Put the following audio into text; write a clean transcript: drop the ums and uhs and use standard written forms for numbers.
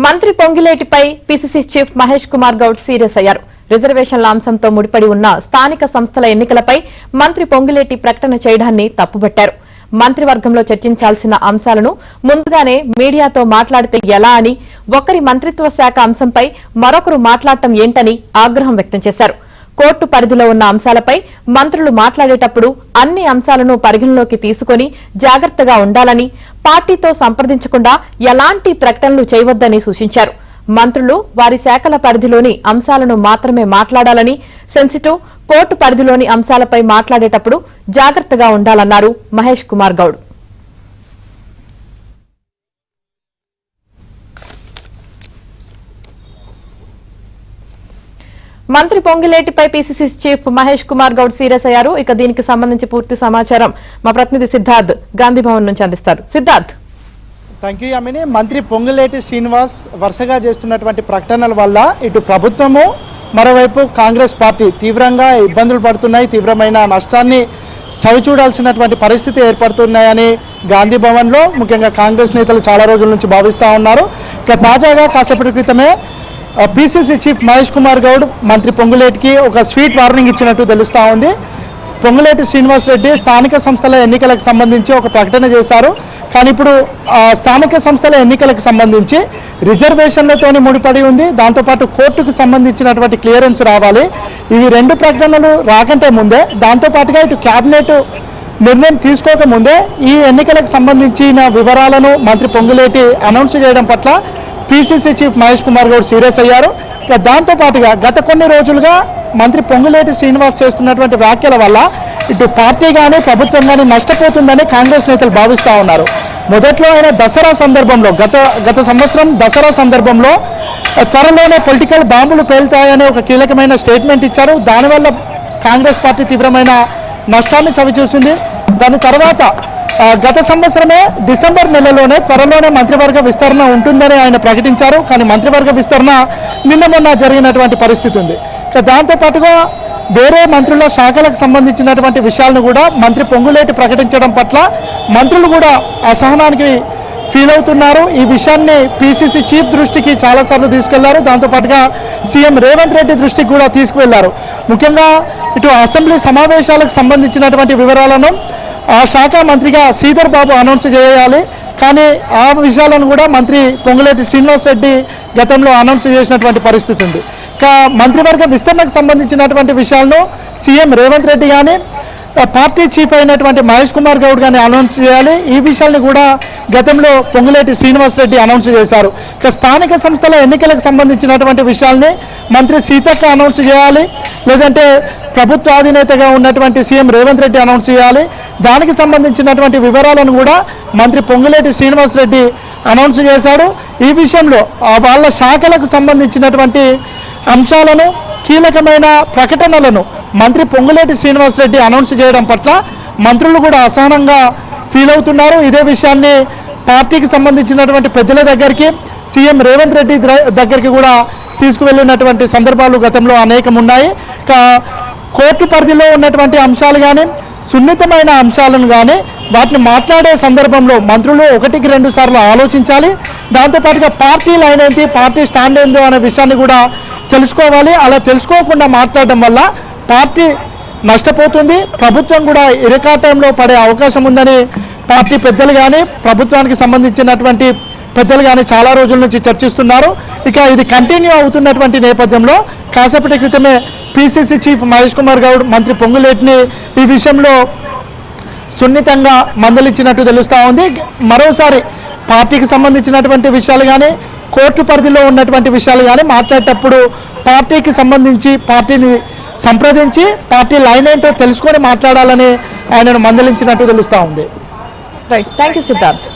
మంత్రి పొంగిలేటిపై PCC chief Mahesh Kumar Goud serious అయ్యారు. రిజర్వేషన్ల అంశంతో ముడిపడి ఉన్న స్థానిక సంస్థల ఎన్నికలపై మంత్రి పొంగిలేటి ప్రకటన చేయడాన్ని తప్పుబట్టారు. మంత్రివర్గంలో చర్చించాల్సిన అంశాలను ముందుగానే మీడియాతో మాట్లాడితే ఎలా అని, ఒకరి మంత్రిత్వ శాఖ అంశంపై మరొకరు మాట్లాడటం ఏంటని ఆగ్రహం వ్యక్తం చేశారు. కోర్టు పరిధిలో ఉన్న అంశాలపై మంత్రులు మాట్లాడేటప్పుడు అన్ని అంశాలను పరిగణలోకి తీసుకుని జాగ్రత్తగా ఉండాలని, పార్టీతో సంప్రదించకుండా ఎలాంటి ప్రకటనలు చేయవద్దని సూచించారు. మంత్రులు వారి శాఖల పరిధిలోని అంశాలను మాత్రమే మాట్లాడాలని, సెన్సిటివ్ కోర్టు పరిధిలోని అంశాలపై మాట్లాడేటప్పుడు జాగ్రత్తగా ఉండాలన్నారు మహేష్ కుమార్ గౌడ్. మంత్రి పొంగిలేటిపై PCC chief Mahesh Kumar Goud serious అయ్యారు. ఇక దీనికి సంబంధించి పూర్తి సమాచారం మా ప్రతినిధి సిద్ధార్థ్ గాంధీభవన్ నుంచి అందిస్తారు. సిద్ధార్థ్. Thank you Yamini. మంత్రి పొంగిలేటి శ్రీనివాస్ వరుసగా చేస్తున్నటువంటి ప్రకటనల వల్ల ఇటు ప్రభుత్వము, మరోవైపు కాంగ్రెస్ పార్టీ తీవ్రంగా ఇబ్బందులు పడుతున్నాయి. తీవ్రమైన నష్టాన్ని చవిచూడాల్సినటువంటి పరిస్థితి ఏర్పడుతున్నాయని గాంధీభవన్లో ముఖ్యంగా కాంగ్రెస్ నేతలు చాలా రోజుల నుంచి భావిస్తూ ఉన్నారు. ఇక తాజాగా కాసేపటి క్రితమే పిసిసి చీఫ్ మహేష్ కుమార్ గౌడ్ మంత్రి పొంగులేటికి ఒక స్వీట్ వార్నింగ్ ఇచ్చినట్టు తెలుస్తూ ఉంది. పొంగులేటి శ్రీనివాస్ రెడ్డి స్థానిక సంస్థల ఎన్నికలకు సంబంధించి ఒక ప్రకటన చేశారు. కానీ ఇప్పుడు స్థానిక సంస్థల ఎన్నికలకు సంబంధించి రిజర్వేషన్లతోని ముడిపడి ఉంది. దాంతోపాటు కోర్టుకు సంబంధించినటువంటి క్లియరెన్స్ రావాలి. ఇవి రెండు ప్రకటనలు రాకంటే ముందే, దాంతోపాటుగా ఇటు క్యాబినెట్ నిర్ణయం తీసుకోకముందే ఈ ఎన్నికలకు సంబంధించిన వివరాలను మంత్రి పొంగులేటి అనౌన్స్ చేయడం పట్ల PCC chief Mahesh Kumar Goud serious అయ్యారు. దాంతోపాటుగా గత కొన్ని రోజులుగా మంత్రి పొంగులేటి శ్రీనివాస్ చేస్తున్నటువంటి వ్యాఖ్యల వల్ల ఇటు పార్టీ కానీ ప్రభుత్వం కానీ నష్టపోతుందని కాంగ్రెస్ నేతలు భావిస్తూ ఉన్నారు. మొదట్లో ఆయన దసరా సందర్భంలో గత సంవత్సరం దసరా సందర్భంలో త్వరలోనే పొలిటికల్ బాంబులు పేలుతాయనే ఒక కీలకమైన స్టేట్మెంట్ ఇచ్చారు. దానివల్ల కాంగ్రెస్ పార్టీ తీవ్రమైన నష్టాన్ని చవిచూసింది. దాని తర్వాత గత సంవత్సరమే డిసెంబర్ నెలలోనే త్వరలోనే మంత్రివర్గ విస్తరణ ఉంటుందని ఆయన ప్రకటించారు. కానీ మంత్రివర్గ విస్తరణ నిన్న మొన్న జరిగినటువంటి పరిస్థితి ఉంది. దాంతోపాటుగా వేరే మంత్రుల శాఖలకు సంబంధించినటువంటి విషయాలను కూడా మంత్రి పొంగులేటి ప్రకటించడం పట్ల మంత్రులు కూడా అసహనానికి ఫీల్ అవుతున్నారు. ఈ విషయాన్ని పిసిసి చీఫ్ దృష్టికి చాలాసార్లు తీసుకెళ్లారు. దాంతోపాటుగా సీఎం రేవంత్ రెడ్డి దృష్టికి కూడా తీసుకువెళ్లారు. ముఖ్యంగా ఇటు అసెంబ్లీ సమావేశాలకు సంబంధించినటువంటి వివరాలను ఆ శాఖ మంత్రిగా శ్రీధర్ బాబు అనౌన్స్ చేయాలి. కానీ ఆ విషయాలను కూడా మంత్రి పొంగులేటి శ్రీనివాస్ రెడ్డి గతంలో అనౌన్స్ చేసినటువంటి పరిస్థితి ఉంది. మంత్రివర్గ విస్తరణకు సంబంధించినటువంటి విషయాలను సీఎం రేవంత్ రెడ్డి కానీ పార్టీ చీఫ్ అయినటువంటి మహేష్ కుమార్ గౌడ్ గారిని అనౌన్స్ చేయాలి. ఈ విషయాన్ని కూడా గతంలో పొంగులేటి శ్రీనివాస్ రెడ్డి అనౌన్స్ చేశారు. స్థానిక సంస్థల ఎన్నికలకు సంబంధించినటువంటి విషయాల్ని మంత్రి సీతక్క అనౌన్స్ చేయాలి, లేదంటే ప్రభుత్వ అధినేతగా ఉన్నటువంటి సీఎం రేవంత్ రెడ్డి అనౌన్స్ చేయాలి. దానికి సంబంధించినటువంటి వివరాలను కూడా మంత్రి పొంగులేటి శ్రీనివాస్ రెడ్డి అనౌన్స్ చేశాడు. ఈ విషయంలో వాళ్ళ శాఖలకు సంబంధించినటువంటి అంశాలను, కీలకమైన ప్రకటనలను మంత్రి పొంగులేటి శ్రీనివాస్ రెడ్డి అనౌన్స్ చేయడం పట్ల మంత్రులు కూడా అసహనంగా ఫీల్ అవుతున్నారు. ఇదే విషయాన్ని పార్టీకి సంబంధించినటువంటి పెద్దల దగ్గరికి, సీఎం రేవంత్ రెడ్డి దగ్గరికి కూడా తీసుకువెళ్ళినటువంటి సందర్భాలు గతంలో అనేకం ఉన్నాయి. కోర్టు పరిధిలో ఉన్నటువంటి అంశాలు కానీ, సున్నితమైన అంశాలను కానీ వాటిని మాట్లాడే సందర్భంలో మంత్రులు 1-2 సార్లు ఆలోచించాలి. దాంతోపాటుగా పార్టీ లైన్ ఏంటి, పార్టీ స్టాండ్ ఏందో అనే విషయాన్ని కూడా తెలుసుకోవాలి. అలా తెలుసుకోకుండా మాట్లాడడం వల్ల పార్టీ నష్టపోతుంది, ప్రభుత్వం కూడా ఇరకాటంలో పడే అవకాశం ఉందని పార్టీ పెద్దలు కానీ, ప్రభుత్వానికి సంబంధించినటువంటి పెద్దలు కానీ చాలా రోజుల నుంచి చర్చిస్తున్నారు. ఇక ఇది కంటిన్యూ అవుతున్నటువంటి నేపథ్యంలో కాసేపటి క్రితమే పిసిసి చీఫ్ మహేష్ కుమార్ గౌడ్ మంత్రి పొంగులేటిని ఈ విషయంలో సున్నితంగా మందలించినట్టు తెలుస్తూ ఉంది. మరోసారి పార్టీకి సంబంధించినటువంటి విషయాలు కానీ, కోర్టు పరిధిలో ఉన్నటువంటి విషయాలు కానీ మాట్లాడేటప్పుడు పార్టీకి సంబంధించి పార్టీని సంప్రదించి పార్టీ లైన్ ఏంటో తెలుసుకొని మాట్లాడాలని ఆయనను మందలించినట్టు తెలుస్తూ ఉంది. Right, thank you Siddharth.